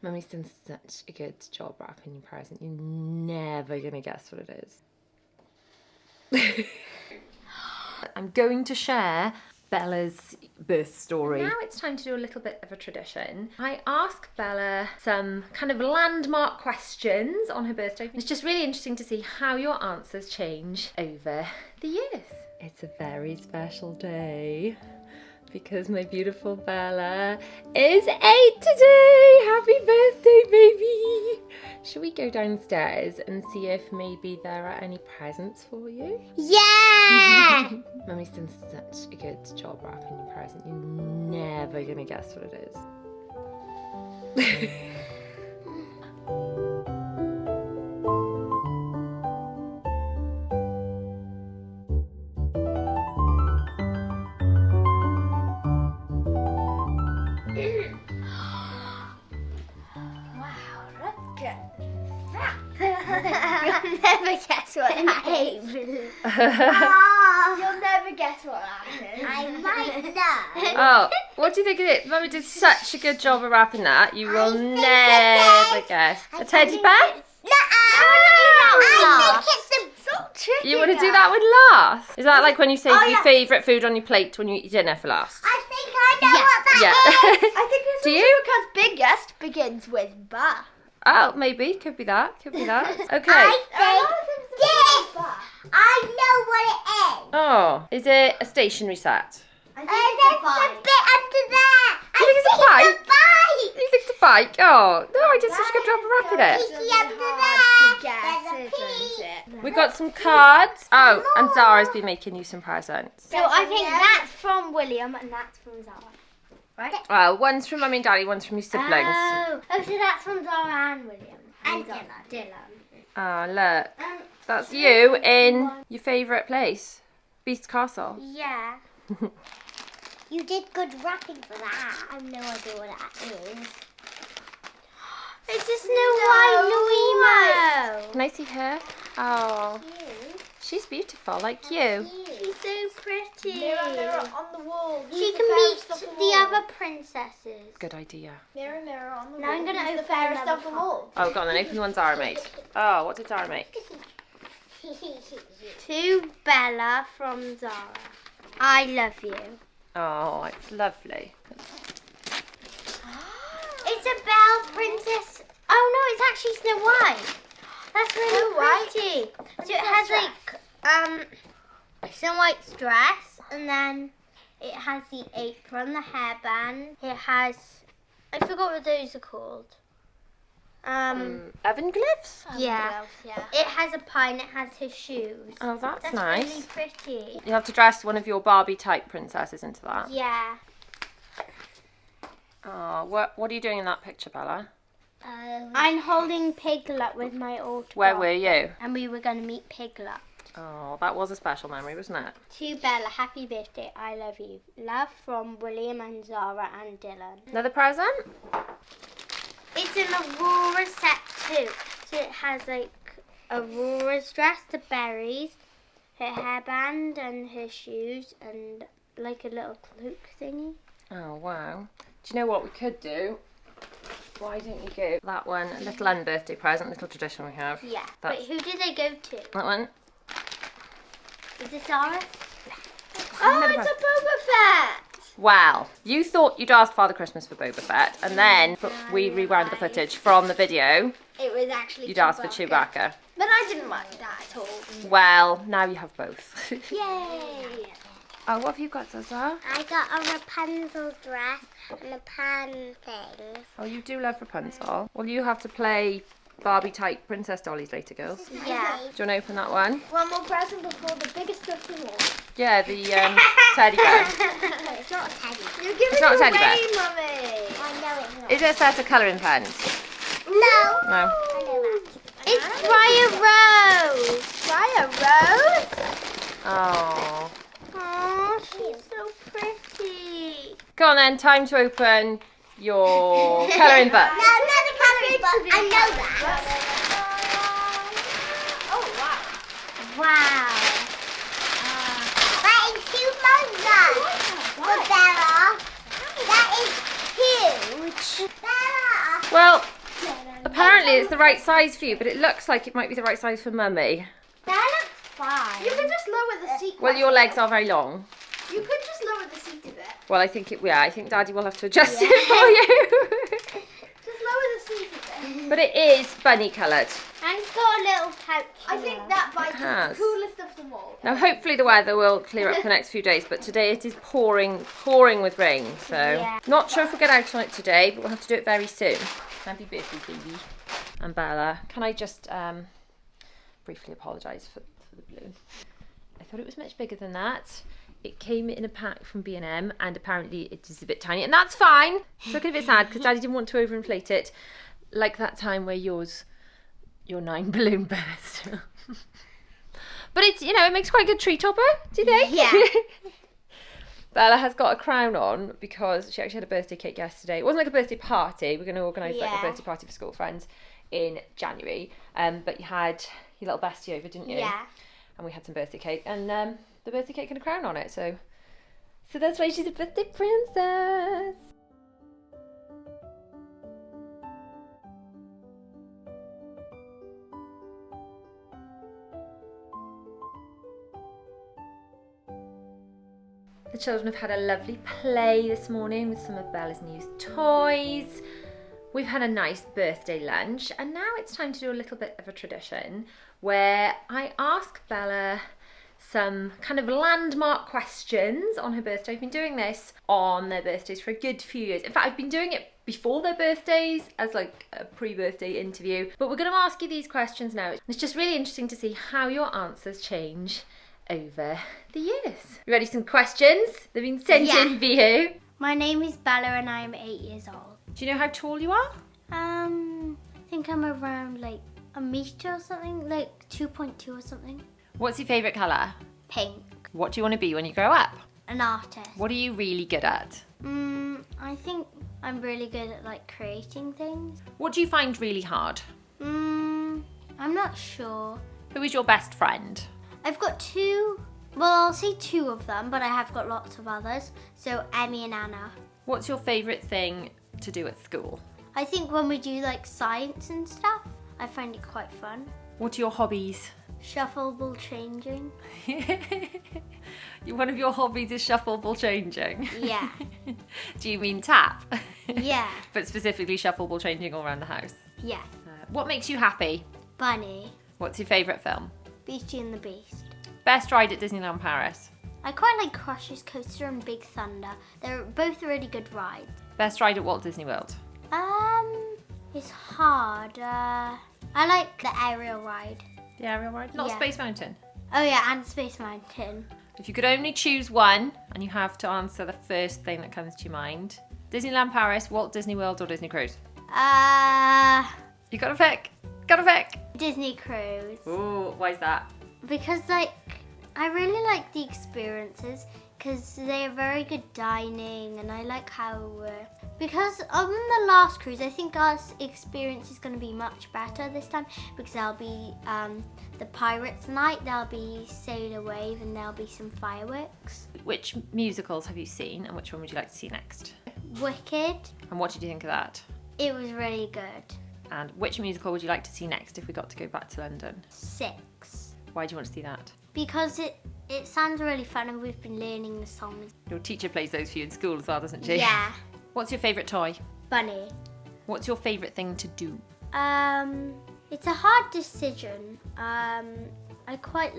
Mummy's done such a good job wrapping your present. You're never going to guess what it is. I'm going to share Bella's birth story. Now it's time to do a little bit of a tradition. I ask Bella some kind of landmark questions on her birthday. It's just really interesting to see how your answers change over the years. It's a very special day because my beautiful Bella is 8 today. Happy birthday, baby. Should we go downstairs and see if maybe there are any presents for you? Yeah! Mummy's done such a good job wrapping your present. You're never gonna guess what it is. You'll never guess what that is. You'll never guess what that is. I might know. Oh, what do you think it is? Mummy did such a good job of wrapping that. You will never guess. A teddy bear? No, I think it's so tricky. You want to do that one last? Is that like when you save your favourite food on your plate when you eat your dinner for last? I think I know what that is. I think it's Do you? because biggest begins with ba. Oh, maybe. Could be that. Could be that. Okay. I think this. I know what it is. Oh, is it a stationery set? I think it's a bit under there. You think it's a bike? It's a bike. You think it's a bike? Oh, no, I did such a good job of wrapping it. Under there. There's a We got some cards. Oh, and Zara's been making you some presents. So I think that's from William and that's from Zara. Right? Well, one's from Mummy and Daddy, one's from your siblings. Oh, so that's from Zara and William. And Dylan. Oh, look. That's you in your favourite place, Beast Castle. Yeah. You did good wrapping for that. I have no idea what that is. It's a Snow White Louimo. Can I see her? Oh, she's beautiful, like you. She's so pretty. Mirror on the wall. She can meet the other princesses. Good idea. Mirror on the wall. Now I'm going to Who's the open fairest another of them all. Oh, go on then, open the one Zara made. Oh, what did Zara make? To Bella from Zara. I love you. Oh, it's lovely. It's a Belle princess. Oh no, it's actually Snow White. That's really pretty. So it has like Snow White's dress, and then it has the apron, the hairband. It has, I forgot what those are called. Oven glyphs? Yeah. It has a pie and it has his shoes. Oh, that's Really nice. pretty. You have to dress one of your Barbie type princesses into that. Yeah. Oh, what are you doing in that picture, Bella? I'm holding Piglet with my autograph. Where were you? And we were going to meet Piglet. Oh, that was a special memory, wasn't it? To Bella, happy birthday, I love you. Love from William and Zara and Dylan. Another present? It's an Aurora set too. So it has like Aurora's dress, the berries, her hairband and her shoes and like a little cloak thingy. Oh, wow. Do you know what we could do? Why don't you give that one a little unbirthday present, little tradition we have? Yeah. That's- Wait, who did they go to? That one? Is it Zara? Oh, it's a Boba Fett. Well, you thought you'd asked Father Christmas for Boba Fett, and then we rewound the footage from the video. It was actually You'd asked for Chewbacca. But I didn't mind that at all. Well, now you have both. Yay! Oh, what have you got, Zaza? I got a Rapunzel dress and a pan thing. Oh, you do love Rapunzel. Well, you have to play Barbie-type princess dollies later, girls. Yeah. Do you want to open that one? One more present before the biggest of them all. Yeah, the teddy bear. It's not a teddy. You're giving It's not a teddy bear. away, Mummy. I know it's not. Is it a set of colouring pens? No. No. I know that. It's Briar Rose. Try a rose. Oh. Oh, she's so pretty. Go on then, time to open your colouring book. No, not the colouring book. I know that. Oh, wow. Wow. That is humongous. For Bella. That is huge. Bella. Well, apparently it's the right size for you, but it looks like it might be the right size for Mummy. That looks fine. You can just lower the seat. Well, your legs are very long. You could just lower the seat a bit. Well, I think I think Daddy will have to adjust it for you. Just lower the seat a bit. But it is bunny coloured. And it's got a little pouch. I think that bike is has. the coolest of them all. Now, hopefully the weather will clear up the next few days, but today it is pouring with rain. So, Yeah. not sure if we'll get out on it today, but we'll have to do it very soon. Happy birthday, baby. And Bella, can I just briefly apologise for the balloon? I thought it was much bigger than that. It came in a pack from B&M, and apparently it is a bit tiny, and that's fine. It's looking a bit sad because Daddy didn't want to overinflate it, like that time where your 9 balloon burst. But it's, it makes quite a good tree topper, do you think? Yeah. Bella has got a crown on because she actually had a birthday cake yesterday. It wasn't like a birthday party. We're going to organise like a Yeah. birthday party for school friends in January. But you had your little bestie over, didn't you? Yeah. And we had some birthday cake, and the birthday cake had a crown on it. So that's why she's a birthday princess. The children have had a lovely play this morning with some of Bella's new toys. We've had a nice birthday lunch, and now it's time to do a little bit of a tradition where I ask Bella some kind of landmark questions on her birthday. I've been doing this on their birthdays for a good few years. In fact, I've been doing it before their birthdays as like a pre-birthday interview, but we're going to ask you these questions now. It's just really interesting to see how your answers change over the years. You ready for some questions? They've been sent in for you. My name is Bella and I am 8 years old. Do you know how tall you are? I think I'm around like a meter or something, like 2.2 or something. What's your favourite colour? Pink. What do you want to be when you grow up? An artist. What are you really good at? I think I'm really good at like creating things. What do you find really hard? I'm not sure. Who is your best friend? I've got 2. Well, I'll say 2 of them, but I have got lots of others. So Emmy and Anna. What's your favourite thing to do at school? I think when we do like science and stuff, I find it quite fun. What are your hobbies? Shufflable changing. One of your hobbies is shufflable changing? Yeah. Do you mean tap? Yeah. But specifically shufflable changing all around the house. Yeah. What makes you happy? Bunny. What's your favourite film? Beauty and the Beast. Best ride at Disneyland Paris? I quite like Crush's Coaster and Big Thunder. They're both really good rides. Best ride at Walt Disney World? It's hard. I like the aerial ride. The aerial ride? Not Yeah. Space Mountain? Oh yeah, and Space Mountain. If you could only choose one, and you have to answer the first thing that comes to your mind, Disneyland Paris, Walt Disney World, or Disney Cruise? You gotta pick. Gotta pick. Disney Cruise. Ooh, why's that? Because like, I really like the experiences because they are very good dining and I like how, because on the last cruise, I think our experience is going to be much better this time because there'll be the Pirates Night, there'll be Sailor Wave and there'll be some fireworks. Which musicals have you seen, and which one would you like to see next? Wicked, And what did you think of that? it was really good. And which musical would you like to see next if we got to go back to London? 6. Why do you want to see that? Because it sounds really fun and we've been learning the songs. Your teacher plays those for you in school as well, doesn't she? Yeah. What's your favourite toy? Bunny. What's your favourite thing to do? It's a hard decision. I like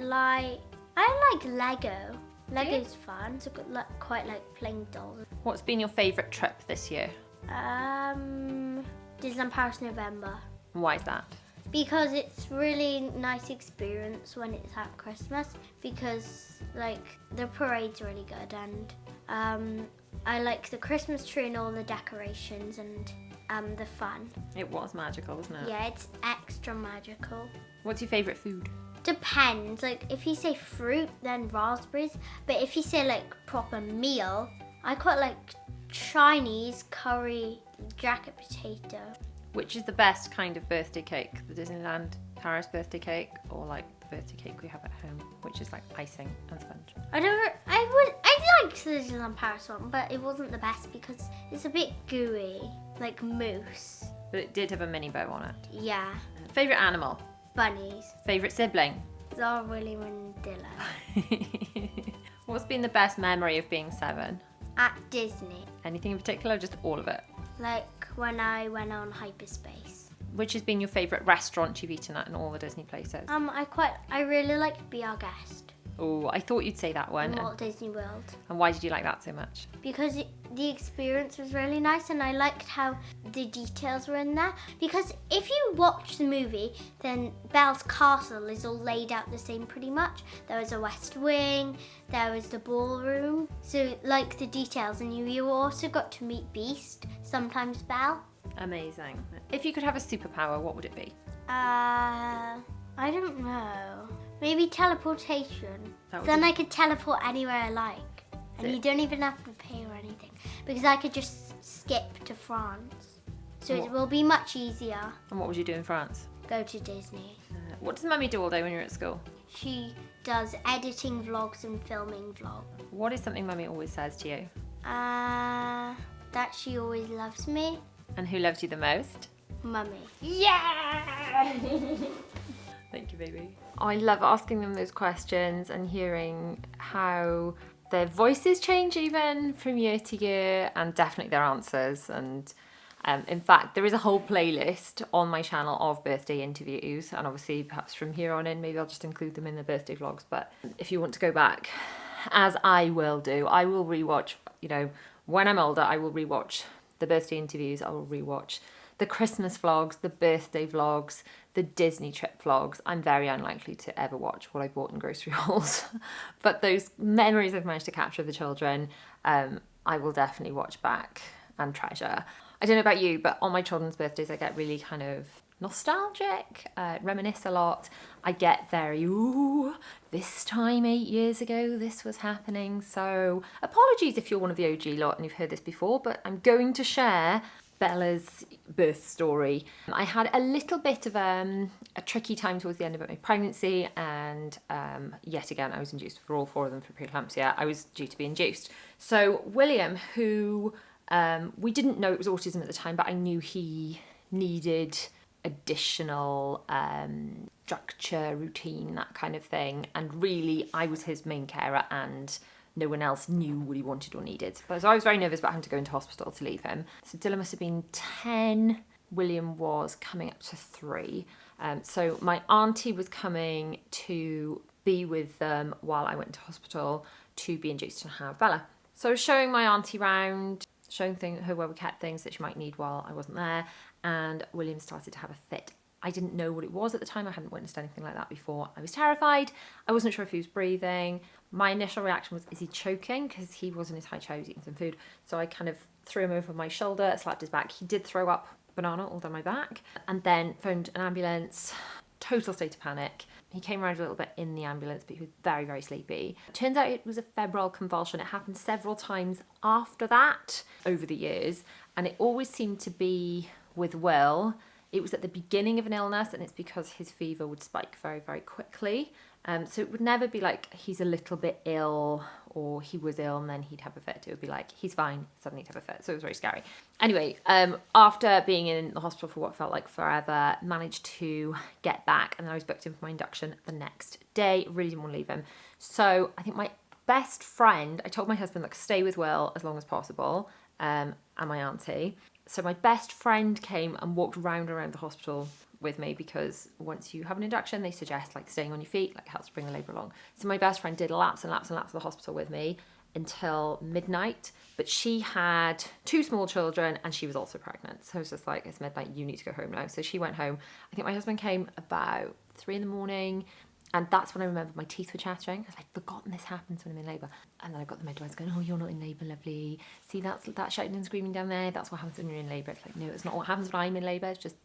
Lego. Lego's fun. So quite like playing dolls. What's been your favourite trip this year? Disneyland Paris November. And why is that? Because it's really nice experience when it's at Christmas because like the parade's really good and I like the Christmas tree and all the decorations and the fun. It was magical, wasn't it? Yeah, it's extra magical. What's your favourite food? Depends. Like if you say fruit, then raspberries. But if you say like proper meal, I quite like Chinese curry jacket potato. Which is the best kind of birthday cake? The Disneyland Paris birthday cake, or like the birthday cake we have at home, which is like icing and sponge? I liked the Disneyland Paris one, but it wasn't the best because it's a bit gooey, like mousse. But it did have a mini bow on it. Yeah. Favourite animal? Bunnies. Favourite sibling? Zara, William and Dylan. What's been the best memory of being 7? At Disney. Anything in particular or just all of it? Like when I went on hyperspace. Which has been your favourite restaurant you've eaten at in all the Disney places? I really like to Be Our Guest Oh, I thought you'd say that one. in Walt Disney World. And why did you like that so much? Because the experience was really nice and I liked how the details were in there. Because if you watch the movie, then Belle's castle is all laid out the same pretty much. There was a west wing, there was the ballroom. So like the details, and you also got to meet Beast, sometimes Belle. Amazing. If you could have a superpower, what would it be? I don't know. Maybe teleportation. That would Then be- I could teleport anywhere I like. And it. you don't even have to pay or anything. Because I could just skip to France. So What? it will be much easier. And what would you do in France? Go to Disney. What does Mummy do all day when you're at school? She does editing vlogs and filming vlogs. What is something Mummy always says to you? That she always loves me. And who loves you the most? Mummy. Yeah! Thank you, baby. I love asking them those questions and hearing how their voices change even from year to year, and definitely their answers. And in fact, there is a whole playlist on my channel of birthday interviews, and obviously perhaps from here on in, maybe I'll just include them in the birthday vlogs. But if you want to go back, as I will do, I will rewatch, when I'm older, I will rewatch the birthday interviews, I will rewatch the Christmas vlogs, the birthday vlogs, the Disney trip vlogs. I'm very unlikely to ever watch what I bought in grocery hauls. But those memories I've managed to capture of the children, I will definitely watch back and treasure. I don't know about you, but on my children's birthdays, I get really kind of nostalgic, reminisce a lot. I get very, this time 8 years ago, this was happening. So apologies if you're one of the OG lot and you've heard this before, but I'm going to share Bella's birth story. I had a little bit of a tricky time towards the end of my pregnancy, and yet again I was induced for all 4 of them for preeclampsia. I was due to be induced. So William, who we didn't know it was autism at the time, but I knew he needed additional structure, routine, that kind of thing, and really I was his main carer and no one else knew what he wanted or needed. So I was very nervous about having to go into hospital to leave him. So Dylan must have been 10. William was coming up to 3. So my auntie was coming to be with them while I went to hospital to be induced and have Bella. So I was showing my auntie round, showing her where we kept things that she might need while I wasn't there, and William started to have a fit. I didn't know what it was at the time. I hadn't witnessed anything like that before. I was terrified. I wasn't sure if he was breathing. My initial reaction was, is he choking? Because he was in his high chair, he was eating some food. So I kind of threw him over my shoulder, slapped his back. He did throw up banana all down my back, and then phoned an ambulance. Total state of panic. He came around a little bit in the ambulance, but he was very, very sleepy. Turns out it was a febrile convulsion. It happened several times after that over the years, and it always seemed to be with Will. It was at the beginning of an illness, and it's because his fever would spike very, very quickly. So it would never be like he's a little bit ill or he was ill and then he'd have a fit. It would be like he's fine, suddenly he'd have a fit. So it was very scary. Anyway, after being in the hospital for what felt like forever, managed to get back, and then I was booked in for my induction the next day. Really didn't want to leave him. So I think my best friend, I told my husband, like, stay with Will as long as possible, and my auntie. So my best friend came and walked around the hospital with me, because once you have an induction, they suggest like staying on your feet, like helps bring the labour along. So my best friend did laps and laps and laps of the hospital with me until midnight, but she had 2 small children and she was also pregnant. So it was just like, it's midnight, you need to go home now. So she went home. I think my husband came about 3 a.m, and that's when I remembered my teeth were chattering, because I'd forgotten this happens when I'm in labour. And then I got the midwives going, oh, you're not in labour, lovely. See, that's that shouting and screaming down there. That's what happens when you're in labour. It's like, no, it's not what happens when I'm in labour. It's just,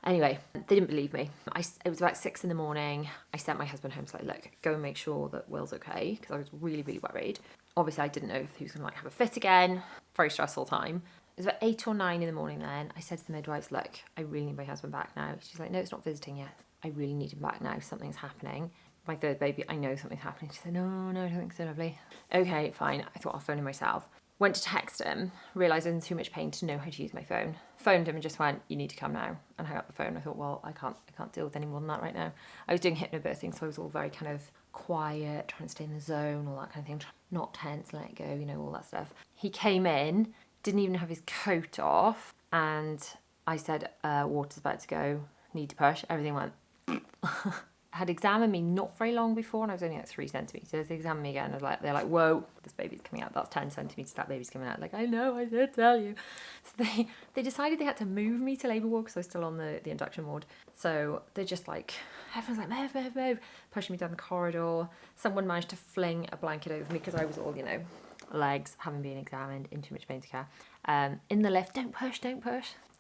Anyway, they didn't believe me. It was about 6 a.m. I sent my husband home, so like, look, go and make sure that Will's okay, because I was really, really worried. Obviously, I didn't know if he was going to have a fit again. Very stressful time. It was about 8 or 9 in the morning then. I said to the midwives, look, I really need my husband back now. She's like, no, it's not visiting yet. I really need him back now. Something's happening. My 3rd baby, I know something's happening. She said, no, I don't think so, lovely. Okay, fine. I thought I'll phone him myself. Went to text him, realised I was in too much pain to know how to use my phone. Phoned him and just went, "You need to come now," and hung up the phone. I thought, well, I can't deal with any more than that right now. I was doing hypnobirthing, so I was all very kind of quiet, trying to stay in the zone, all that kind of thing, not tense, let go, all that stuff. He came in, didn't even have his coat off, and I said, water's about to go, need to push. Everything went. Had examined me not very long before, and I was only at 3 centimetres. They examined me again, and they're like, whoa, this baby's coming out. That's 10 centimetres, that baby's coming out. Like, I know, I did tell you. So they decided they had to move me to labour ward because I was still on the induction ward. So they're just like, everyone's like, move, pushing me down the corridor. Someone managed to fling a blanket over me because I was all, legs, having been examined, in too much pain to care. In the lift, don't push.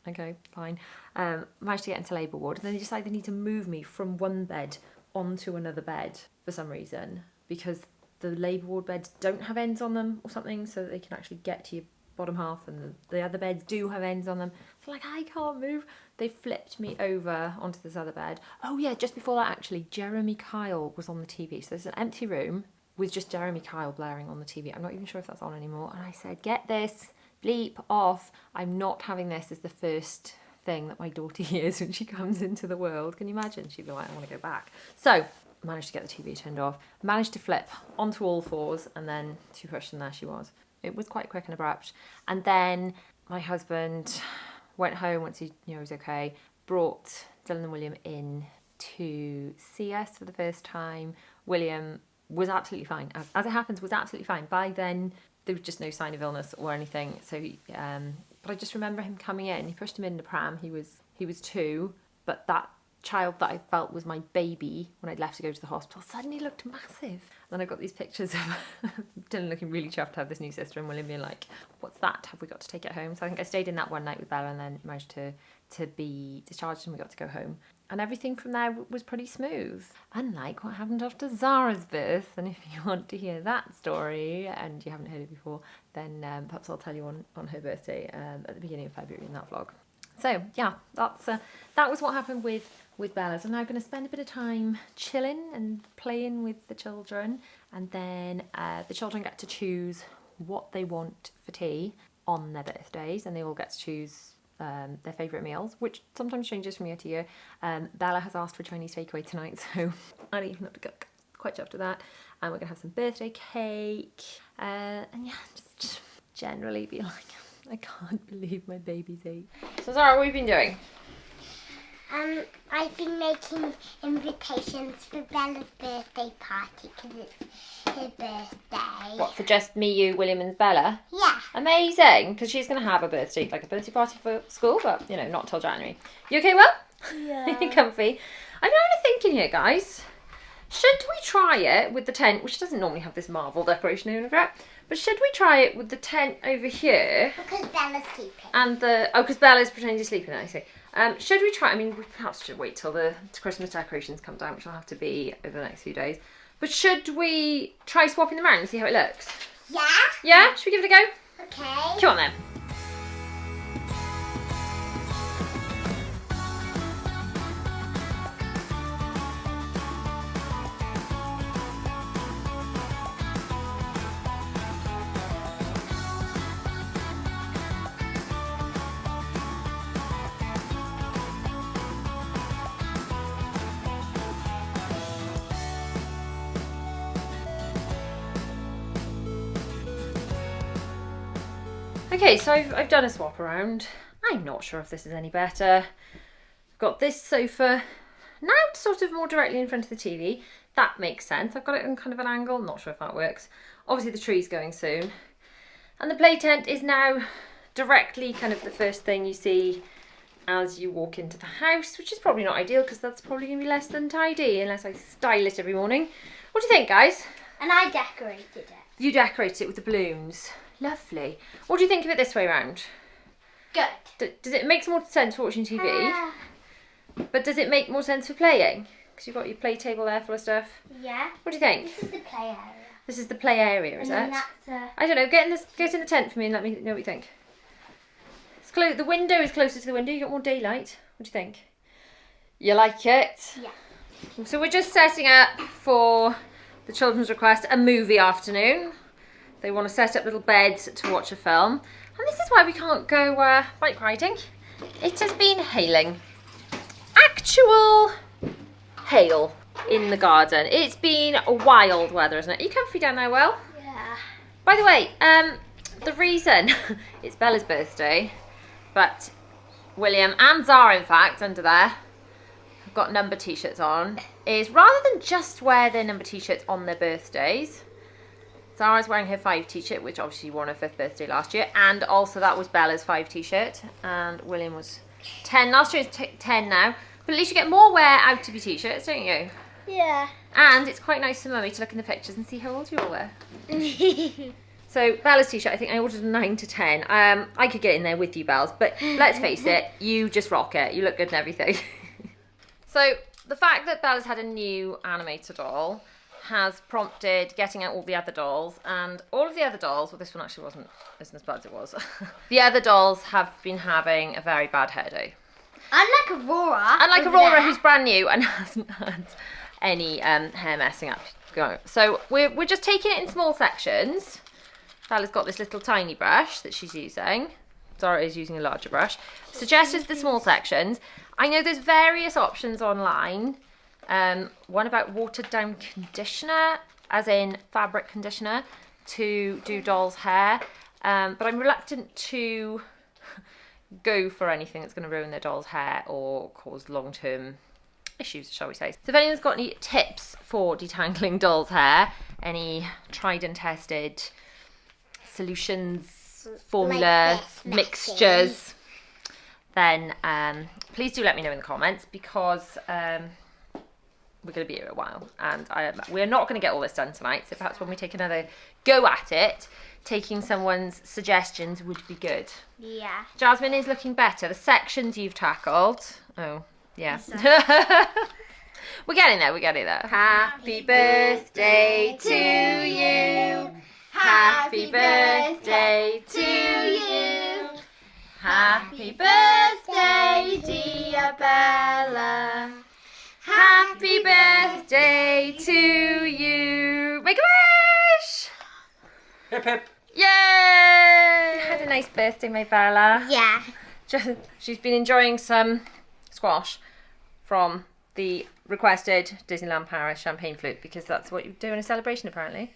Okay, fine. Managed to get into labour ward, and then they decide they need to move me from one bed onto another bed for some reason, because the labour ward beds don't have ends on them or something, so that they can actually get to your bottom half, and the other beds do have ends on them. So like, I can't move. They flipped me over onto this other bed. Oh yeah, just before that actually, Jeremy Kyle was on the TV. So there's an empty room with just Jeremy Kyle blaring on the TV. I'm not even sure if that's on anymore. And I said, get this, bleep off. I'm not having this as the first thing that my daughter hears when she comes into the world. Can you imagine? She'd be like, I want to go back. So managed to get the TV turned off, managed to flip onto all fours, and then to push, and there she was. It was quite quick and abrupt. And then my husband went home once he knew I was okay, brought Dylan and William in to see us for the first time. William was absolutely fine. As it happens, was absolutely fine. By then, there was just no sign of illness or anything. So, but I just remember him coming in. He pushed him in the pram. He was 2, but that child that I felt was my baby when I'd left to go to the hospital suddenly looked massive. And I got these pictures of Dylan looking really chuffed to have this new sister, and William being like, "What's that? Have we got to take it home?" So I think I stayed in that one night with Bella, and then managed to be discharged, and we got to go home. And everything from there was pretty smooth, unlike what happened after Zara's birth. And if you want to hear that story and you haven't heard it before, then perhaps I'll tell you on her birthday at the beginning of February in that vlog. So yeah, that was what happened with Bella. So I'm now going to spend a bit of time chilling and playing with the children, and then the children get to choose what they want for tea on their birthdays, and they all get to choose their favourite meals, which sometimes changes from year to year. Bella has asked for Chinese takeaway tonight, so I don't even have to cook. Quite chuffed with that. And we're going to have some birthday cake. And yeah, just generally be like, I can't believe my baby's 8. So Zara, what have you been doing? I've been making invitations for Bella's birthday party because it's her birthday. What, for just me, you, William and Bella? Yeah. Amazing, because she's going to have a birthday party for school, but, not till January. You okay, Will? Yeah. You comfy? I'm having a thinking here, guys. Should we try it with the tent, which doesn't normally have this marble decoration over it, but should we try it with the tent over here? Because Bella's sleeping. And because Bella's pretending to sleep in it, I see. Should we try, we perhaps should wait till the Christmas decorations come down, which will have to be over the next few days. But should we try swapping them around and see how it looks? Yeah? Yeah? Should we give it a go? Okay. Come on then. Okay, so I've done a swap around. I'm not sure if this is any better. I've got this sofa now sort of more directly in front of the TV. That makes sense. I've got it on kind of an angle. Not sure if that works. Obviously the tree's going soon. And the play tent is now directly kind of the first thing you see as you walk into the house, which is probably not ideal because that's probably going to be less than tidy unless I style it every morning. What do you think, guys? And I decorated it. You decorated it with the balloons. Lovely. What do you think of it this way round? Good. Does it make more sense for watching TV? But does it make more sense for playing? Because you've got your play table there full of stuff. Yeah. What do you think? This is the play area. This is the play area, is And it? then that's I don't know. Get in the tent for me and let me know what you think. The window is closer to the window. You got more daylight. What do you think? You like it? Yeah. So we're just setting up for the children's request a movie afternoon. They want to set up little beds to watch a film. And this is why we can't go bike riding. It has been hailing. Actual hail in the garden. It's been wild weather, isn't it? Are you comfy down there, Will? Yeah. By the way, the reason it's Bella's birthday, but William and Zara, in fact, under there, have got number t-shirts on, is rather than just wear their number t-shirts on their birthdays, Zara's wearing her 5 t-shirt, which obviously won her 5th birthday last year, and also that was Bella's 5 t-shirt, and William was 10 last year, he's 10 now, but at least you get more wear out of your t-shirts, don't you? Yeah. And it's quite nice for Mummy to look in the pictures and see how old you all were. So Bella's t-shirt, I think I ordered a 9 to 10. I could get in there with you, Bells, but let's face it, you just rock it. You look good and everything. So the fact that Bella's had a new animator doll has prompted getting out all the other dolls, and all of the other dolls, well, this one actually wasn't as bad as it was. The other dolls have been having a very bad hair day. Unlike Aurora. Unlike over Aurora, there. who's brand new and hasn't had any hair messing up. So we're just taking it in small sections. Bella's got this little tiny brush that she's using. Zara is using a larger brush. Suggested the small sections. I know there's various options online. One about watered down conditioner, as in fabric conditioner, to do doll's hair. But I'm reluctant to go for anything that's going to ruin their doll's hair or cause long-term issues, shall we say. So if anyone's got any tips for detangling doll's hair, any tried and tested solutions, formula, mixtures, then please do let me know in the comments, because we're going to be here a while, and we're not going to get all this done tonight, so perhaps when we take another go at it, taking someone's suggestions would be good. Yeah. Jasmine is looking better. The sections you've tackled. Oh, yeah. We're getting there. Happy birthday to you. Happy birthday to you. Happy birthday, dear Bella. Happy birthday to you. Make a wish! Hip hip. Yay! Had a nice birthday, my Bella. Yeah. She's been enjoying some squash from the requested Disneyland Paris champagne flute, because that's what you do in a celebration, apparently.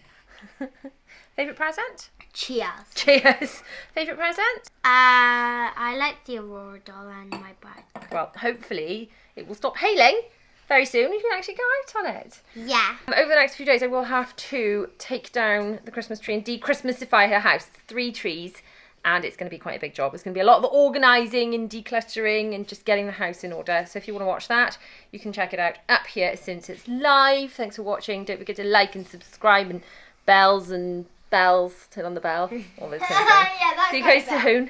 Favourite present? Cheers. Cheers. Favourite present? I like the Aurora doll and my bag. Well, hopefully it will stop hailing very soon. You can actually go out on it. Yeah. Over the next few days, I will have to take down the Christmas tree and de-Christmasify her house. It's 3 trees, and it's going to be quite a big job. It's going to be a lot of organising and decluttering and just getting the house in order. So if you want to watch that, you can check it out up here since it's live. Thanks for watching. Don't forget to like and subscribe, and bells, turn on the bell, all those kind of things. Yeah, that See you kind guys of soon.